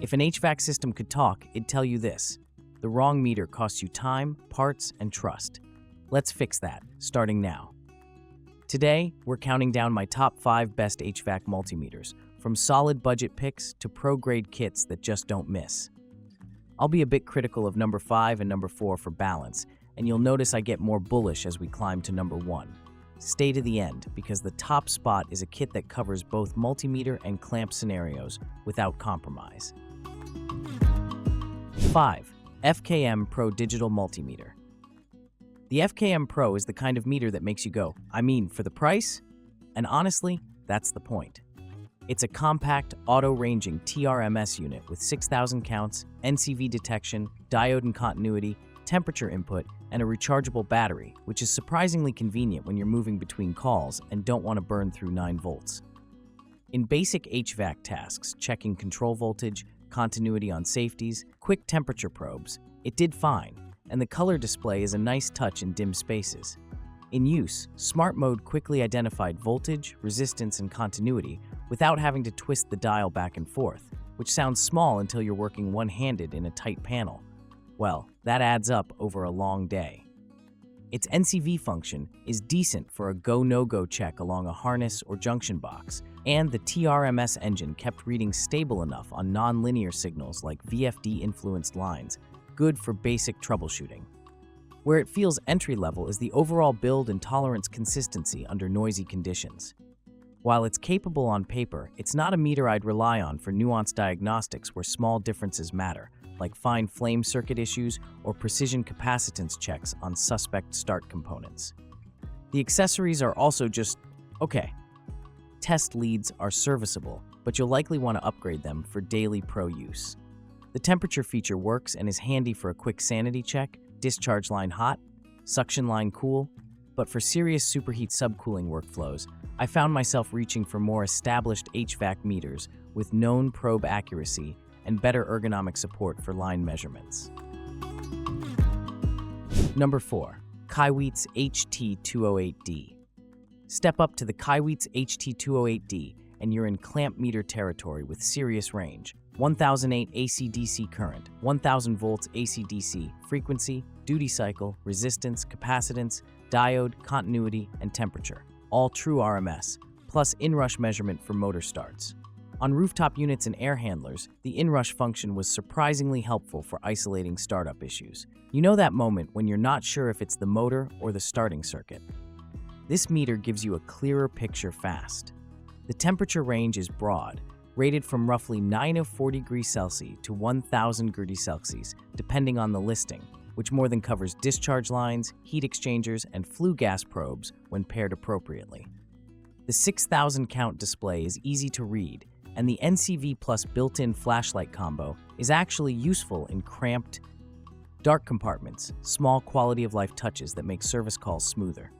If an HVAC system could talk, it'd tell you this: the wrong meter costs you time, parts, and trust. Let's fix that, starting now. Today, we're counting down my top 5 best HVAC multimeters, from solid budget picks to pro-grade kits that just don't miss. I'll be a bit critical of number 5 and number 4 for balance, and you'll notice I get more bullish as we climb to number 1. Stay to the end, because the top spot is a kit that covers both multimeter and clamp scenarios without compromise. 5. FKM Pro Digital Multimeter. The FKM Pro is the kind of meter that makes you go, I mean, for the price? And honestly, that's the point. It's a compact, auto-ranging TRMS unit with 6,000 counts, NCV detection, diode and continuity, temperature input, and a rechargeable battery, which is surprisingly convenient when you're moving between calls and don't want to burn through 9 volts. In basic HVAC tasks, checking control voltage, continuity on safeties, quick temperature probes, it did fine, and the color display is a nice touch in dim spaces. In use, Smart Mode quickly identified voltage, resistance, and continuity without having to twist the dial back and forth, which sounds small until you're working one-handed in a tight panel. Well, that adds up over a long day. Its NCV function is decent for a go-no-go check along a harness or junction box, and the TRMS engine kept reading stable enough on non-linear signals like VFD-influenced lines, good for basic troubleshooting. Where it feels entry-level is the overall build and tolerance consistency under noisy conditions. While it's capable on paper, it's not a meter I'd rely on for nuanced diagnostics where small differences matter, like fine flame circuit issues or precision capacitance checks on suspect start components. The accessories are also just okay. Test leads are serviceable, but you'll likely want to upgrade them for daily pro use. The temperature feature works and is handy for a quick sanity check, discharge line hot, suction line cool, but for serious superheat subcooling workflows, I found myself reaching for more established HVAC meters with known probe accuracy and better ergonomic support for line measurements. Number 4. KAIWEETS HT208D. Step up to the KAIWEETS HT208D and you're in clamp meter territory with serious range. 1008 AC/DC current, 1000 volts AC/DC, frequency, duty cycle, resistance, capacitance, diode, continuity, and temperature. All True-RMS, plus inrush measurement for motor starts. On rooftop units and air handlers, the inrush function was surprisingly helpful for isolating startup issues. You know that moment when you're not sure if it's the motor or the starting circuit. This meter gives you a clearer picture fast. The temperature range is broad, rated from roughly 940 degrees Celsius to 1000 degrees Celsius, depending on the listing, which more than covers discharge lines, heat exchangers, and flue gas probes when paired appropriately. The 6,000 count display is easy to read, and the NCV plus built-in flashlight combo is actually useful in cramped, dark compartments, small quality-of-life touches that make service calls smoother.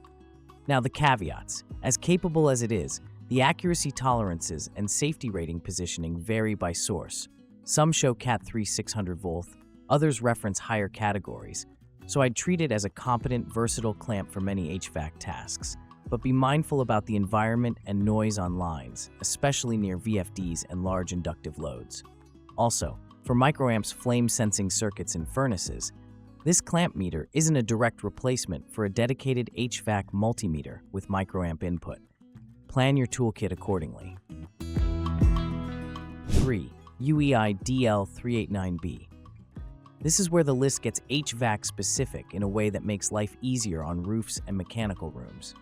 Now the caveats. As capable as it is, the accuracy tolerances and safety rating positioning vary by source. Some show Cat3 600 volt, others reference higher categories, so I'd treat it as a competent, versatile clamp for many HVAC tasks. But be mindful about the environment and noise on lines, especially near VFDs and large inductive loads. Also, for microamps flame-sensing circuits in furnaces, this clamp meter isn't a direct replacement for a dedicated HVAC multimeter with microamp input. Plan your toolkit accordingly. 3. UEi DL389B. This is where the list gets HVAC specific in a way that makes life easier on roofs and mechanical rooms.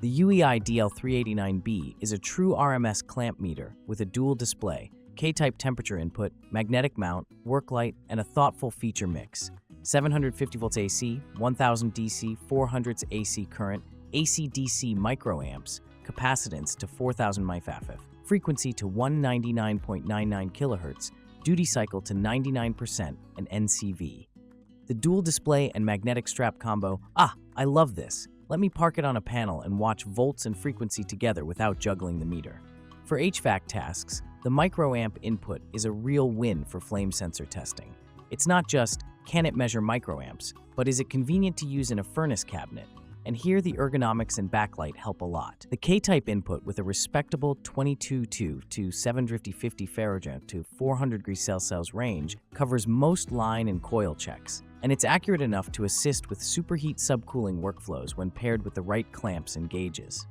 The UEi DL389B is a True-RMS clamp meter with a dual display, K-type temperature input, magnetic mount, work light, and a thoughtful feature mix. 750 volts AC, 1000 DC, 400 AC current, AC/DC microamps, capacitance to 4000 mFAF, frequency to 199.99 kHz, duty cycle to 99%, and NCV. The dual display and magnetic strap combo, I love this. Let me park it on a panel and watch volts and frequency together without juggling the meter. For HVAC tasks, the microamp input is a real win for flame sensor testing. It's not just, can it measure microamps, but is it convenient to use in a furnace cabinet, And here the ergonomics and backlight help a lot. The K-type input with a respectable 22.2 to 750 Fahrenheit to 400 degrees Celsius range covers most line and coil checks, and it's accurate enough to assist with superheat subcooling workflows when paired with the right clamps and gauges.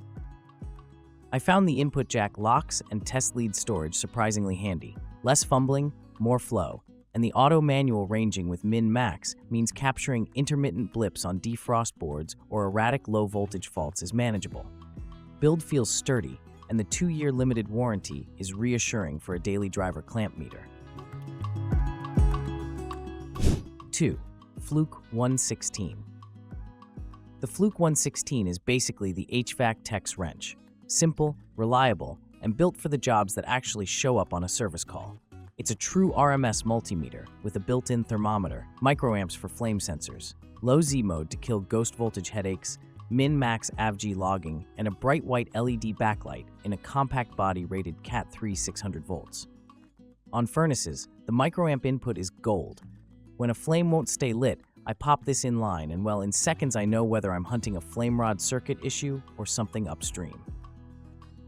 I found the input jack locks and test lead storage surprisingly handy. Less fumbling, more flow, and the auto-manual ranging with min-max means capturing intermittent blips on defrost boards or erratic low-voltage faults is manageable. Build feels sturdy, and the 2-year limited warranty is reassuring for a daily driver clamp meter. 2. Fluke 116. The Fluke 116 is basically the HVAC tech's wrench. Simple, reliable, and built for the jobs that actually show up on a service call. It's a True-RMS multimeter with a built-in thermometer, microamps for flame sensors, low Z mode to kill ghost voltage headaches, min-max AVG logging, and a bright white LED backlight in a compact body rated Cat 3 600 volts. On furnaces, the microamp input is gold. When a flame won't stay lit, I pop this in line, and well, in seconds I know whether I'm hunting a flame rod circuit issue or something upstream.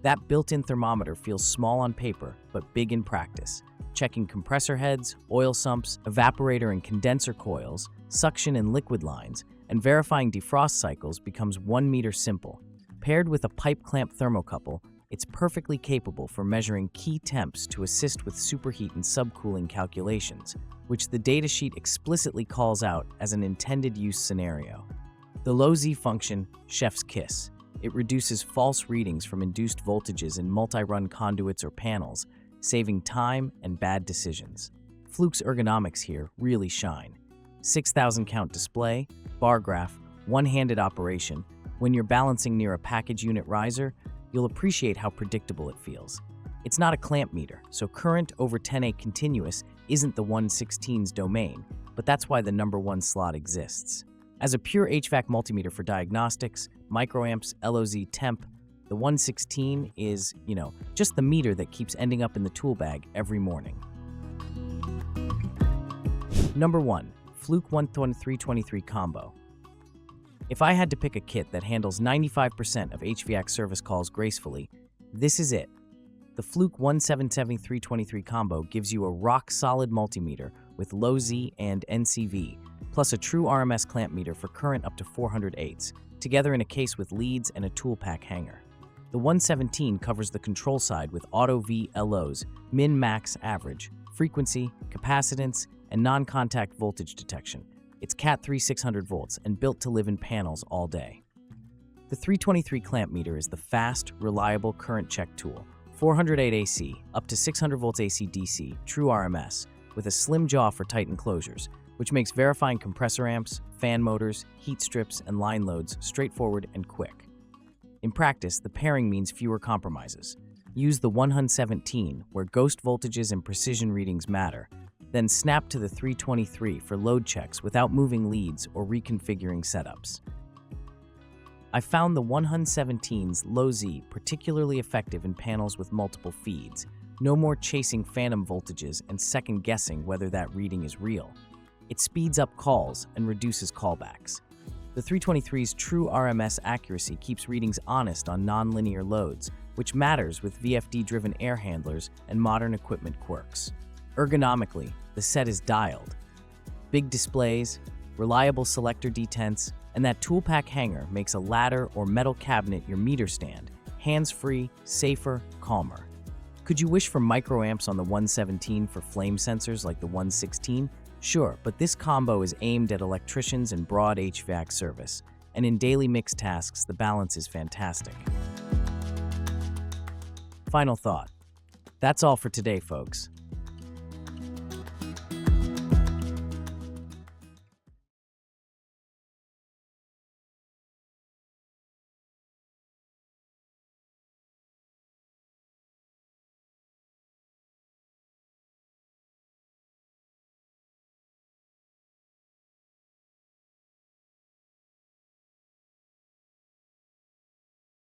That built-in thermometer feels small on paper, but big in practice. Checking compressor heads, oil sumps, evaporator and condenser coils, suction and liquid lines, and verifying defrost cycles becomes 1 meter simple. Paired with a pipe clamp thermocouple, it's perfectly capable for measuring key temps to assist with superheat and subcooling calculations, which the datasheet explicitly calls out as an intended use scenario. The low Z function, chef's kiss. It reduces false readings from induced voltages in multi-run conduits or panels, saving time and bad decisions. Fluke's ergonomics here really shine. 6,000 count display, bar graph, one-handed operation. When you're balancing near a package unit riser, you'll appreciate how predictable it feels. It's not a clamp meter, so current over 10A continuous isn't the 116's domain, but that's why the number 1 slot exists. As a pure HVAC multimeter for diagnostics, microamps, LOZ, temp, the 116 is, just the meter that keeps ending up in the tool bag every morning. Number 1. Fluke 323 Combo. If I had to pick a kit that handles 95% of HVAC service calls gracefully, this is it. The Fluke 323 Combo gives you a rock-solid multimeter with low Z and NCV, plus a True-RMS clamp meter for current up to 408s, together in a case with leads and a tool pack hanger. The 117 covers the control side with auto V LOs, min-max average, frequency, capacitance, and non-contact voltage detection. It's Cat 3 600 volts and built to live in panels all day. The 323 clamp meter is the fast, reliable current check tool. 408 AC, up to 600 volts AC DC, True-RMS, with a slim jaw for tight enclosures, which makes verifying compressor amps, fan motors, heat strips, and line loads straightforward and quick. In practice, the pairing means fewer compromises. Use the 117, where ghost voltages and precision readings matter, then snap to the 323 for load checks without moving leads or reconfiguring setups. I found the 117's low Z particularly effective in panels with multiple feeds. No more chasing phantom voltages and second-guessing whether that reading is real. It speeds up calls and reduces callbacks. The 323's True-RMS accuracy keeps readings honest on nonlinear loads, which matters with VFD-driven air handlers and modern equipment quirks. Ergonomically, the set is dialed. Big displays, reliable selector detents, and that tool pack hanger makes a ladder or metal cabinet your meter stand, hands-free, safer, calmer. Could you wish for microamps on the 117 for flame sensors like the 116? Sure, but this combo is aimed at electricians and broad HVAC service, and in daily mix tasks, the balance is fantastic. Final thought. That's all for today, folks.